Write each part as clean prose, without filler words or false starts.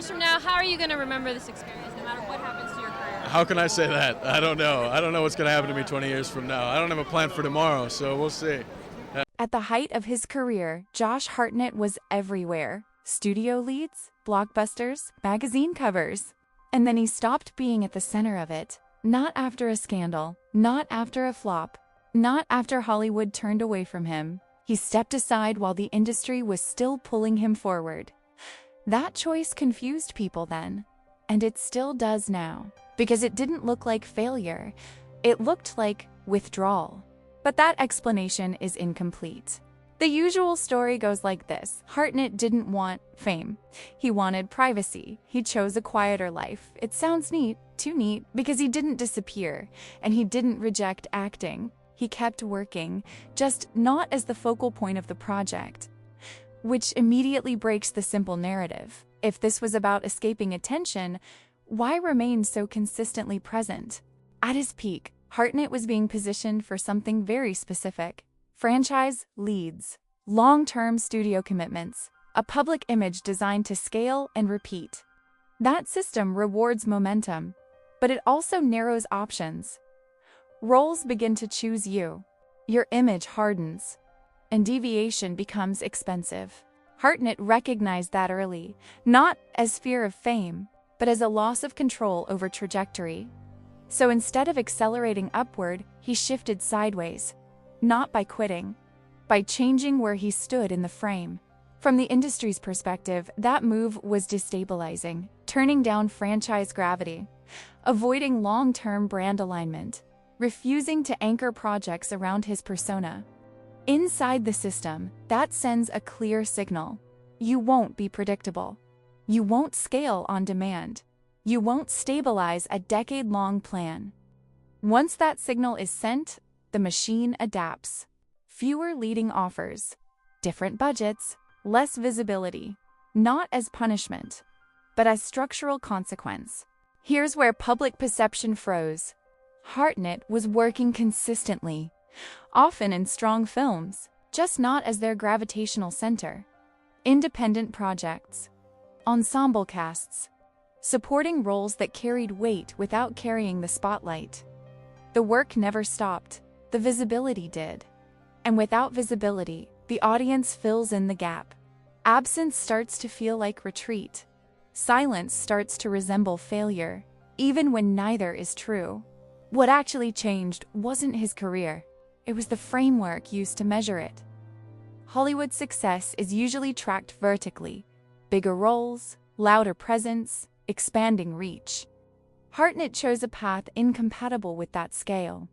years from now, how are you going to remember this experience, no matter what happens to your career? How can I say that? I don't know. I don't know what's going to happen to me 20 years from now. I don't have a plan for tomorrow, so we'll see. At the height of his career, Josh Hartnett was everywhere. Studio leads, blockbusters, magazine covers. And then he stopped being at the center of it. Not after a scandal, not after a flop, not after Hollywood turned away from him. He stepped aside while the industry was still pulling him forward. That choice confused people then, and it still does now, because it didn't look like failure. It looked like withdrawal. But that explanation is incomplete. The usual story goes like this. Hartnett didn't want fame. He wanted privacy. He chose a quieter life. It sounds neat, too neat, because he didn't disappear, and he didn't reject acting. He kept working, just not as the focal point of the project. Which immediately breaks the simple narrative. If this was about escaping attention, why remain so consistently present? At his peak, Hartnett was being positioned for something very specific. Franchise leads, long-term studio commitments, a public image designed to scale and repeat. That system rewards momentum, but it also narrows options. Roles begin to choose you. Your image hardens, and deviation becomes expensive. Hartnett recognized that early, not as fear of fame, but as a loss of control over trajectory. So instead of accelerating upward, he shifted sideways. Not by quitting, by changing where he stood in the frame. From the industry's perspective, that move was destabilizing, turning down franchise gravity, avoiding long-term brand alignment, refusing to anchor projects around his persona. Inside the system, that sends a clear signal. You won't be predictable. You won't scale on demand. You won't stabilize a decade-long plan. Once that signal is sent, the machine adapts. Fewer leading offers, different budgets, less visibility, not as punishment, but as structural consequence. Here's where public perception froze. Hartnett was working consistently, often in strong films, just not as their gravitational center. Independent projects, ensemble casts, supporting roles that carried weight without carrying the spotlight. The work never stopped. The visibility did. And without visibility, the audience fills in the gap. Absence starts to feel like retreat. Silence starts to resemble failure, even when neither is true. What actually changed wasn't his career. It was the framework used to measure it. Hollywood success is usually tracked vertically. Bigger roles, louder presence, expanding reach. Hartnett chose a path incompatible with that scale.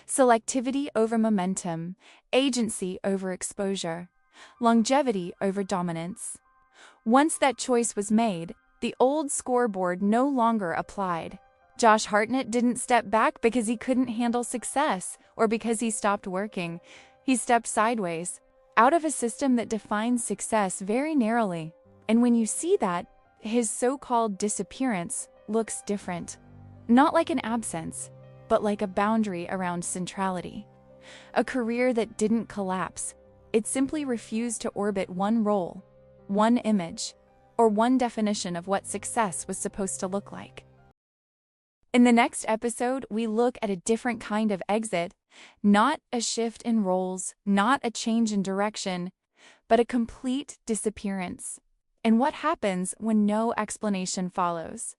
Selectivity over momentum, agency over exposure, longevity over dominance. Once that choice was made, the old scoreboard no longer applied. Josh Hartnett didn't step back because he couldn't handle success or because he stopped working. He stepped sideways, out of a system that defines success very narrowly. And when you see that, his so-called disappearance looks different. Not like an absence, but like a boundary around centrality. A career that didn't collapse. It simply refused to orbit one role, one image, or one definition of what success was supposed to look like. In the next episode, we look at a different kind of exit, not a shift in roles, not a change in direction, but a complete disappearance. And what happens when no explanation follows.